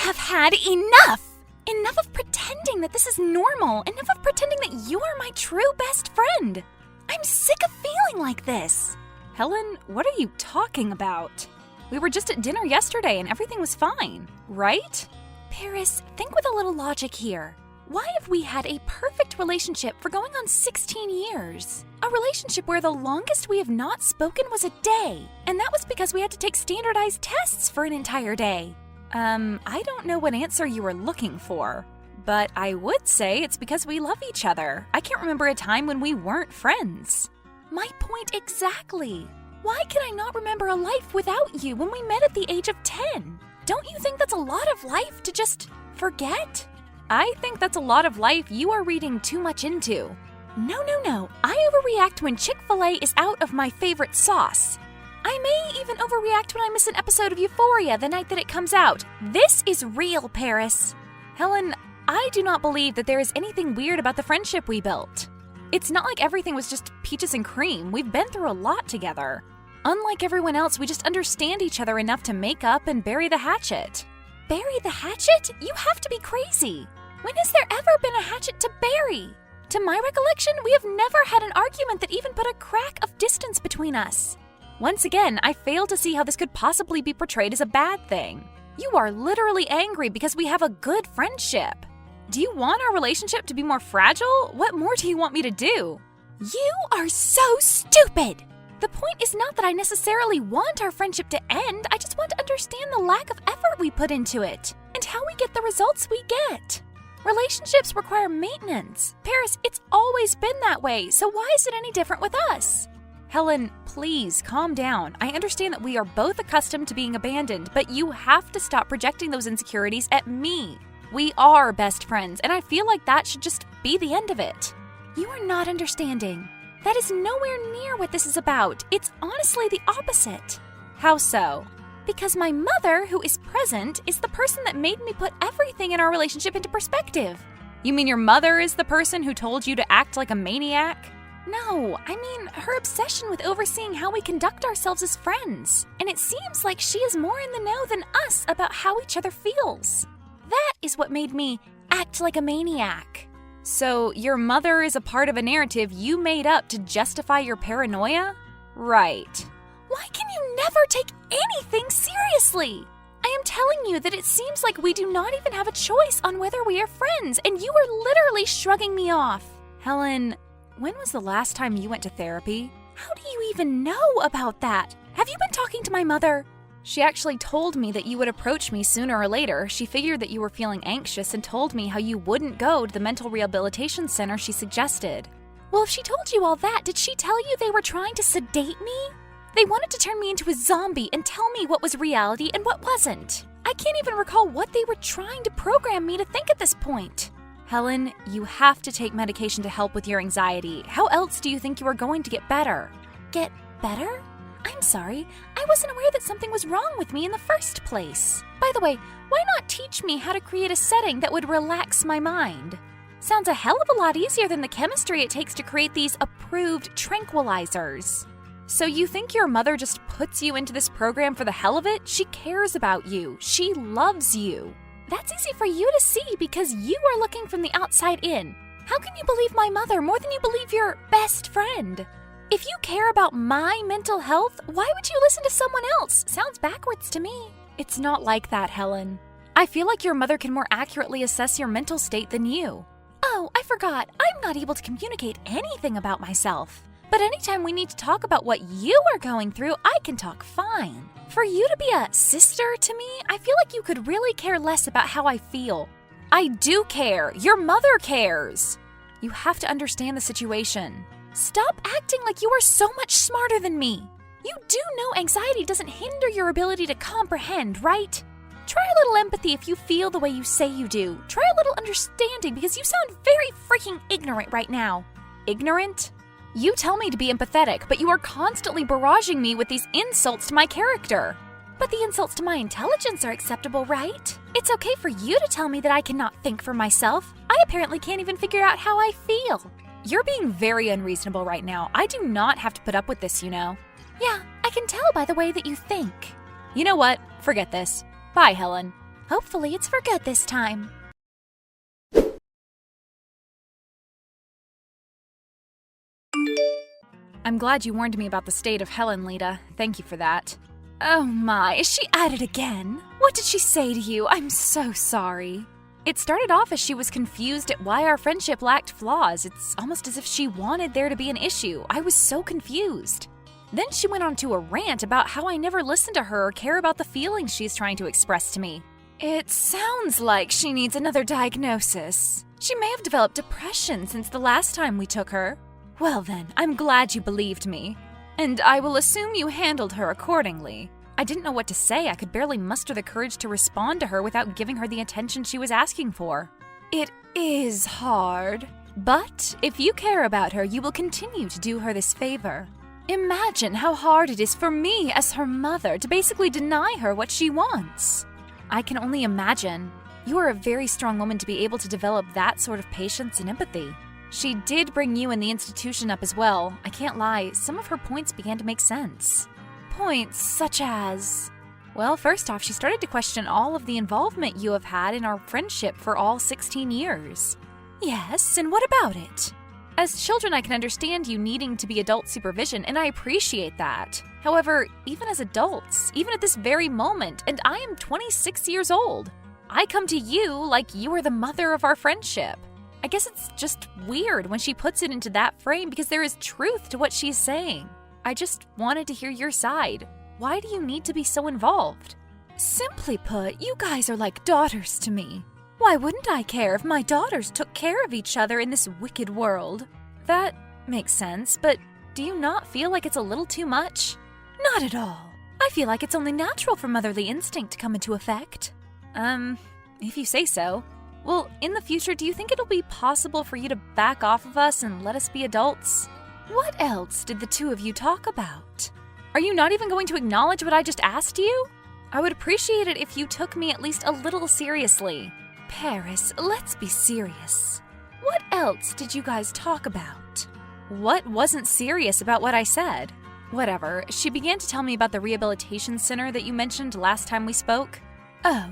have had enough! Enough of pretending that this is normal. Enough of pretending that you are my true best friend. I'm sick of feeling like this. Helen, what are you talking about? We were just at dinner yesterday and everything was fine, right? Paris, think with a little logic here. Why have we had a perfect relationship for going on 16 years? A relationship where the longest we have not spoken was a day, and that was because we had to take standardized tests for an entire day. I don't know what answer you were looking for, but I would say it's because we love each other. I can't remember a time when we weren't friends. My point exactly. Why can I not remember a life without you when we met at the age of 10? Don't you think that's a lot of life to just forget? I think that's a lot of life you are reading too much into. No. I overreact when Chick-fil-A is out of my favorite sauce. I may even overreact when I miss an episode of Euphoria the night that it comes out. This is real, Paris. Helen, I do not believe that there is anything weird about the friendship we built. It's not like everything was just peaches and cream. We've been through a lot together. Unlike everyone else, we just understand each other enough to make up and bury the hatchet. Bury the hatchet? You have to be crazy. When has there ever been a hatchet to bury? To my recollection, we have never had an argument that even put a crack of distance between us. Once again, I fail to see how this could possibly be portrayed as a bad thing. You are literally angry because we have a good friendship. Do you want our relationship to be more fragile? What more do you want me to do? You are so stupid! The point is not that I necessarily want our friendship to end, I just want to understand the lack of effort we put into it, and how we get the results we get. Relationships require maintenance. Paris, it's always been that way, so why is it any different with us? Helen, please calm down. I understand that we are both accustomed to being abandoned, but you have to stop projecting those insecurities at me. We are best friends, and I feel like that should just be the end of it. You are not understanding. That is nowhere near what this is about. It's honestly the opposite. How so? Because my mother, who is present, is the person that made me put everything in our relationship into perspective. You mean your mother is the person who told you to act like a maniac? No, I mean her obsession with overseeing how we conduct ourselves as friends. And it seems like she is more in the know than us about how each other feels. That is what made me act like a maniac. So your mother is a part of a narrative you made up to justify your paranoia? Right. Why can you never take anything seriously? I am telling you that it seems like we do not even have a choice on whether we are friends, and you are literally shrugging me off. Helen, when was the last time you went to therapy? How do you even know about that? Have you been talking to my mother? She actually told me that you would approach me sooner or later. She figured that you were feeling anxious and told me how you wouldn't go to the mental rehabilitation center she suggested. Well, if she told you all that, did she tell you they were trying to sedate me? They wanted to turn me into a zombie and tell me what was reality and what wasn't. I can't even recall what they were trying to program me to think at this point. Helen, you have to take medication to help with your anxiety. How else do you think you are going to get better? Get better? I'm sorry, I wasn't aware that something was wrong with me in the first place. By the way, why not teach me how to create a setting that would relax my mind? Sounds a hell of a lot easier than the chemistry it takes to create these approved tranquilizers. So you think your mother just puts you into this program for the hell of it? She cares about you. She loves you. That's easy for you to see because you are looking from the outside in. How can you believe my mother more than you believe your best friend? If you care about my mental health, why would you listen to someone else? Sounds backwards to me. It's not like that, Helen. I feel like your mother can more accurately assess your mental state than you. Oh, I forgot. I'm not able to communicate anything about myself. But anytime we need to talk about what you are going through, I can talk fine. For you to be a sister to me, I feel like you could really care less about how I feel. I do care. Your mother cares. You have to understand the situation. Stop acting like you are so much smarter than me. You do know anxiety doesn't hinder your ability to comprehend, right? Try a little empathy if you feel the way you say you do. Try a little understanding because you sound very freaking ignorant right now. Ignorant? You tell me to be empathetic, but you are constantly barraging me with these insults to my character. But the insults to my intelligence are acceptable, right? It's okay for you to tell me that I cannot think for myself. I apparently can't even figure out how I feel. You're being very unreasonable right now. I do not have to put up with this, you know. Yeah, I can tell by the way that you think. You know what? Forget this. Bye, Helen. Hopefully it's for good this time. I'm glad you warned me about the state of Helen, Lita. Thank you for that. Oh my, is she at it again? What did she say to you? I'm so sorry. It started off as she was confused at why our friendship lacked flaws. It's almost as if she wanted there to be an issue. I was so confused. Then she went on to a rant about how I never listen to her or care about the feelings she's trying to express to me. It sounds like she needs another diagnosis. She may have developed depression since the last time we took her. Well then, I'm glad you believed me. And I will assume you handled her accordingly. I didn't know what to say. I could barely muster the courage to respond to her without giving her the attention she was asking for. It is hard. But if you care about her, you will continue to do her this favor. Imagine how hard it is for me as her mother to basically deny her what she wants. I can only imagine. You are a very strong woman to be able to develop that sort of patience and empathy. She did bring you and the institution up as well. I can't lie, some of her points began to make sense. Points such as... Well, first off, she started to question all of the involvement you have had in our friendship for all 16 years. Yes, and what about it? As children, I can understand you needing to be adult supervision, and I appreciate that. However, even as adults, even at this very moment, and I am 26 years old, I come to you like you are the mother of our friendship. I guess it's just weird when she puts it into that frame because there is truth to what she's saying. I just wanted to hear your side. Why do you need to be so involved? Simply put, you guys are like daughters to me. Why wouldn't I care if my daughters took care of each other in this wicked world? That makes sense, but do you not feel like it's a little too much? Not at all. I feel like it's only natural for motherly instinct to come into effect. If you say so. Well, in the future, do you think it'll be possible for you to back off of us and let us be adults? What else did the two of you talk about? Are you not even going to acknowledge what I just asked you? I would appreciate it if you took me at least a little seriously. Paris, let's be serious. What else did you guys talk about? What wasn't serious about what I said? Whatever, she began to tell me about the rehabilitation center that you mentioned last time we spoke. Oh,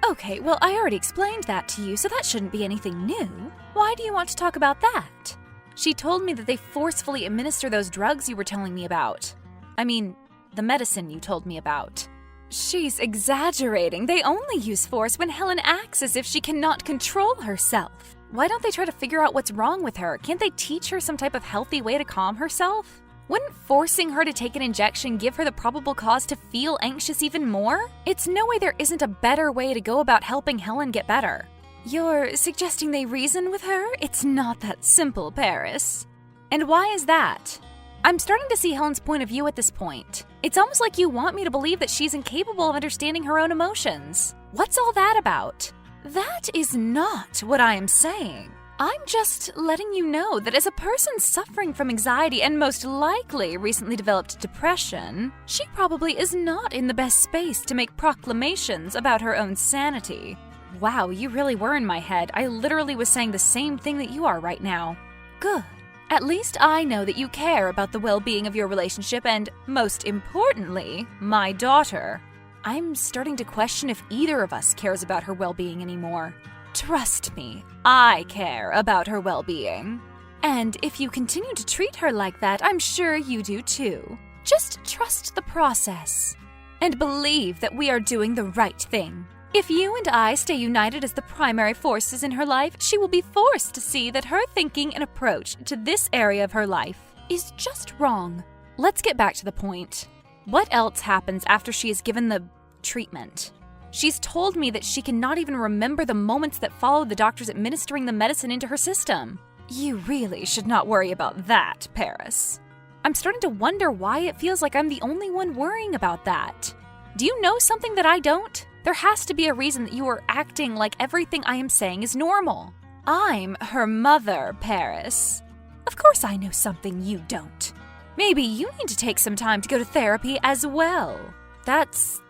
okay, well, I already explained that to you, so that shouldn't be anything new. Why do you want to talk about that? She told me that they forcefully administer those drugs you were telling me about. I mean, the medicine you told me about. She's exaggerating. They only use force when Helen acts as if she cannot control herself. Why don't they try to figure out what's wrong with her? Can't they teach her some type of healthy way to calm herself? Wouldn't forcing her to take an injection give her the probable cause to feel anxious even more? It's no way there isn't a better way to go about helping Helen get better. You're suggesting they reason with her? It's not that simple, Paris. And why is that? I'm starting to see Helen's point of view at this point. It's almost like you want me to believe that she's incapable of understanding her own emotions. What's all that about? That is not what I am saying. I'm just letting you know that as a person suffering from anxiety and most likely recently developed depression, she probably is not in the best space to make proclamations about her own sanity. Wow, you really were in my head. I literally was saying the same thing that you are right now. Good. At least I know that you care about the well-being of your relationship and, most importantly, my daughter. I'm starting to question if either of us cares about her well-being anymore. Trust me, I care about her well-being. And if you continue to treat her like that, I'm sure you do too. Just trust the process. And believe that we are doing the right thing. If you and I stay united as the primary forces in her life, she will be forced to see that her thinking and approach to this area of her life is just wrong. Let's get back to the point. What else happens after she is given the treatment? She's told me that she cannot even remember the moments that followed the doctors administering the medicine into her system. You really should not worry about that, Paris. I'm starting to wonder why it feels like I'm the only one worrying about that. Do you know something that I don't? There has to be a reason that you are acting like everything I am saying is normal. I'm her mother, Paris. Of course I know something you don't. Maybe you need to take some time to go to therapy as well. That's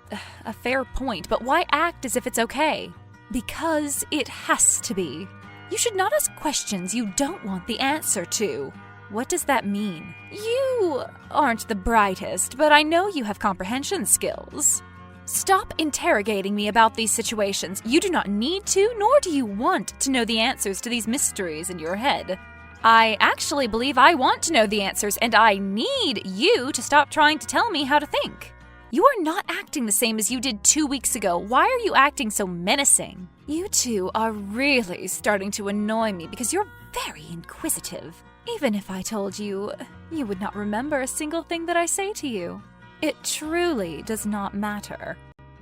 a fair point, but why act as if it's okay? Because it has to be. You should not ask questions you don't want the answer to. What does that mean? You aren't the brightest, but I know you have comprehension skills. Stop interrogating me about these situations. You do not need to, nor do you want to know the answers to these mysteries in your head. I actually believe I want to know the answers, and I need you to stop trying to tell me how to think. You are not acting the same as you did 2 weeks ago. Why are you acting so menacing? You two are really starting to annoy me because you're very inquisitive. Even if I told you, you would not remember a single thing that I say to you. It truly does not matter.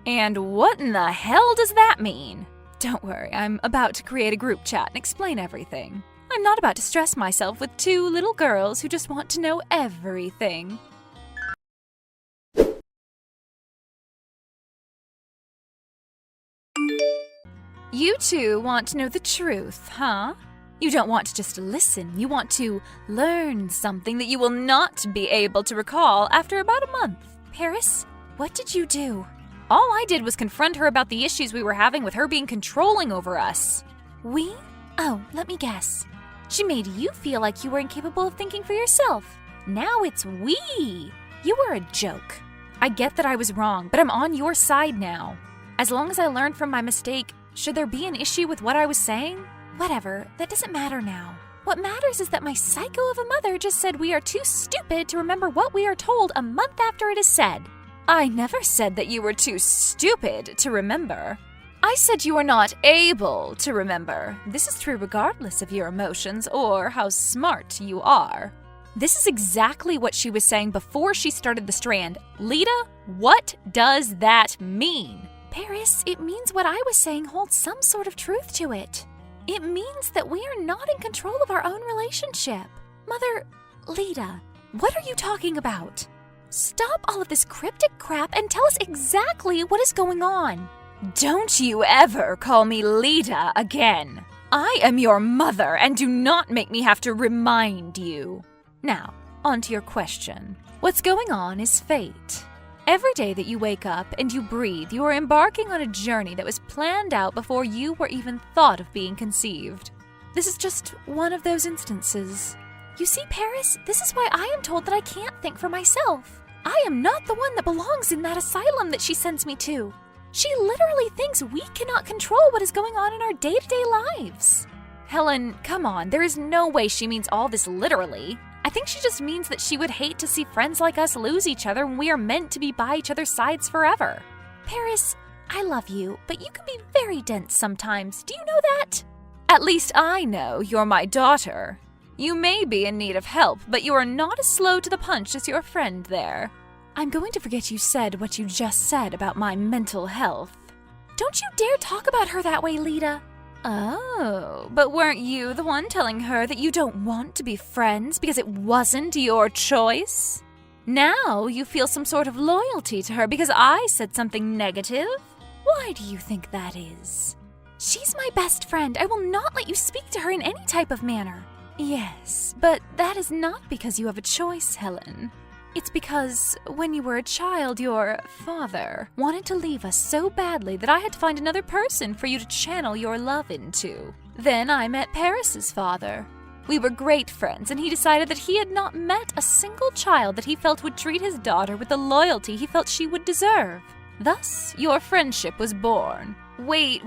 And what in the hell does that mean? Don't worry, I'm about to create a group chat and explain everything. I'm not about to stress myself with 2 little girls who just want to know everything. You two want to know the truth, huh? You don't want to just listen. You want to learn something that you will not be able to recall after about a month. Paris, what did you do? All I did was confront her about the issues we were having with her being controlling over us. We? Oh, let me guess. She made you feel like you were incapable of thinking for yourself. Now it's we. You were a joke. I get that I was wrong, but I'm on your side now. As long as I learned from my mistake, should there be an issue with what I was saying? Whatever, that doesn't matter now. What matters is that my psycho of a mother just said we are too stupid to remember what we are told a month after it is said. I never said that you were too stupid to remember. I said you are not able to remember. This is true regardless of your emotions or how smart you are. This is exactly what she was saying before she started the strand. Lita, what does that mean? Paris, it means what I was saying holds some sort of truth to it. It means that we are not in control of our own relationship. Mother, Lita, what are you talking about? Stop all of this cryptic crap and tell us exactly what is going on. Don't you ever call me Lita again. I am your mother, and do not make me have to remind you. Now, on to your question. What's going on is fate. Every day that you wake up and you breathe, you are embarking on a journey that was planned out before you were even thought of being conceived. This is just one of those instances. You see, Paris, this is why I am told that I can't think for myself. I am not the one that belongs in that asylum that she sends me to. She literally thinks we cannot control what is going on in our day-to-day lives. Helen, come on, there is no way she means all this literally. I think she just means that she would hate to see friends like us lose each other when we are meant to be by each other's sides forever. Paris, I love you, but you can be very dense sometimes. Do you know that? At least I know you're my daughter. You may be in need of help, but you are not as slow to the punch as your friend there. I'm going to forget you said what you just said about my mental health. Don't you dare talk about her that way, Lita. Oh, but weren't you the one telling her that you don't want to be friends because it wasn't your choice? Now you feel some sort of loyalty to her because I said something negative? Why do you think that is? She's my best friend. I will not let you speak to her in any type of manner. Yes, but that is not because you have a choice, Helen. It's because when you were a child, your father wanted to leave us so badly that I had to find another person for you to channel your love into. Then I met Paris's father. We were great friends, and he decided that he had not met a single child that he felt would treat his daughter with the loyalty he felt she would deserve. Thus, your friendship was born. Wait.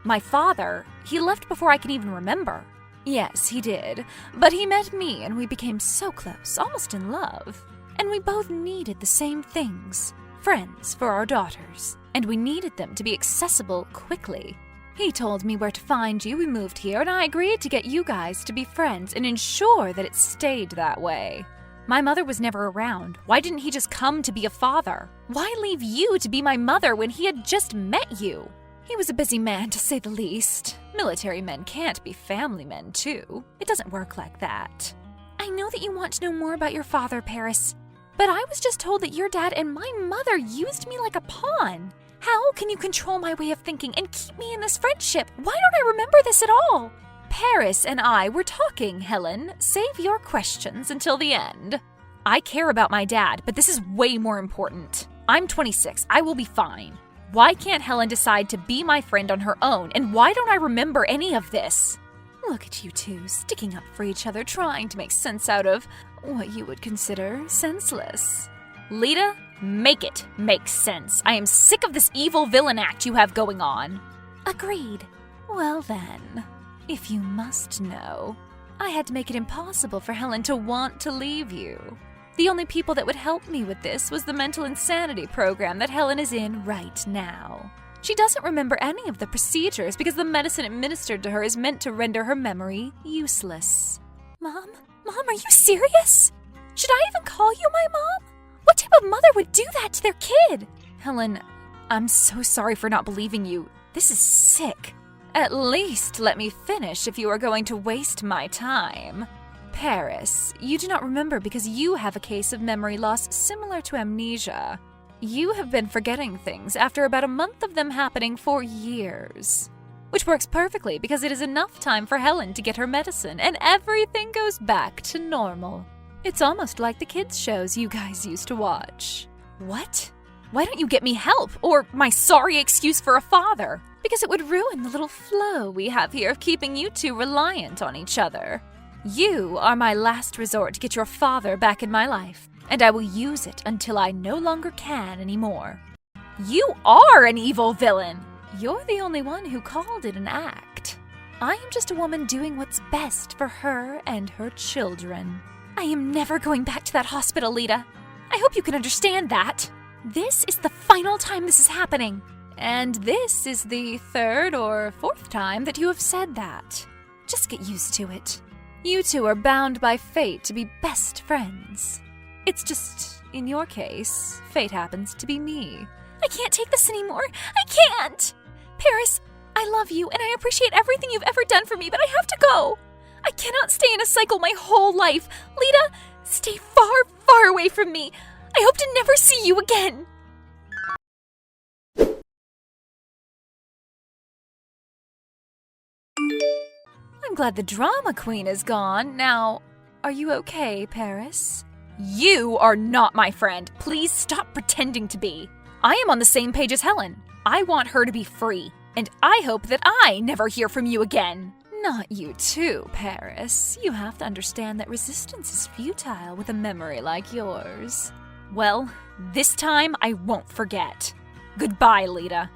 My father, he left before I can even remember. Yes, he did. But he met me, and we became so close, almost in love. And we both needed the same things, friends for our daughters, and we needed them to be accessible quickly. He told me where to find you, we moved here, and I agreed to get you guys to be friends and ensure that it stayed that way. My mother was never around. Why didn't he just come to be a father? Why leave you to be my mother when he had just met you? He was a busy man, to say the least. Military men can't be family men, too. It doesn't work like that. I know that you want to know more about your father, Paris. But I was just told that your dad and my mother used me like a pawn. How can you control my way of thinking and keep me in this friendship? Why don't I remember this at all? Paris and I were talking, Helen. Save your questions until the end. I care about my dad, but this is way more important. I'm 26. I will be fine. Why can't Helen decide to be my friend on her own, and why don't I remember any of this? Look at you two, sticking up for each other, trying to make sense out of what you would consider senseless. Lita, Make it make sense. I am sick of this evil villain act you have going on. Agreed. Well then, if you must know, I had to make it impossible for Helen to want to leave you. The only people that would help me with this was the mental insanity program that Helen is in right now. She doesn't remember any of the procedures because the medicine administered to her is meant to render her memory useless. Mom, are you serious? Should I even call you my mom? What type of mother would do that to their kid? Helen, I'm so sorry for not believing you. This is sick. At least let me finish if you are going to waste my time. Paris, you do not remember because you have a case of memory loss similar to amnesia. You have been forgetting things after about a month of them happening for years. Which works perfectly because it is enough time for Helen to get her medicine and everything goes back to normal. It's almost like the kids' shows you guys used to watch. What? Why don't you get me help or my sorry excuse for a father? Because it would ruin the little flow we have here of keeping you two reliant on each other. You are my last resort to get your father back in my life, and I will use it until I no longer can anymore. You are an evil villain! You're the only one who called it an act. I am just a woman doing what's best for her and her children. I am never going back to that hospital, Lita. I hope you can understand that. This is the final time this is happening. And this is the third or fourth time that you have said that. Just get used to it. You two are bound by fate to be best friends. It's just, in your case, fate happens to be me. I can't take this anymore. I can't! Paris, I love you and I appreciate everything you've ever done for me, but I have to go. I cannot stay in a cycle my whole life. Lita, stay far, far away from me. I hope to never see you again. I'm glad the drama queen is gone. Now, are you okay, Paris? You are not my friend. Please stop pretending to be. I am on the same page as Helen. I want her to be free, and I hope that I never hear from you again. Not you too, Paris. You have to understand that resistance is futile with a memory like yours. Well, this time I won't forget. Goodbye, Lita.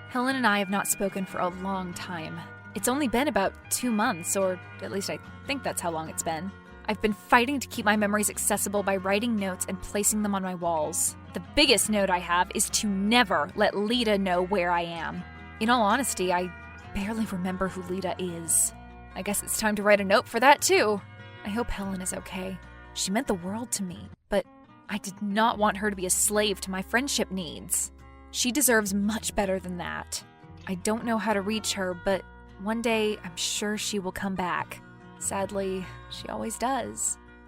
Helen and I have not spoken for a long time. It's only been about 2 months, or at least I think that's how long it's been. I've been fighting to keep my memories accessible by writing notes and placing them on my walls. The biggest note I have is to never let Lita know where I am. In all honesty, I barely remember who Lita is. I guess it's time to write a note for that too. I hope Helen is okay. She meant the world to me, but I did not want her to be a slave to my friendship needs. She deserves much better than that. I don't know how to reach her, but one day I'm sure she will come back. Sadly, she always does.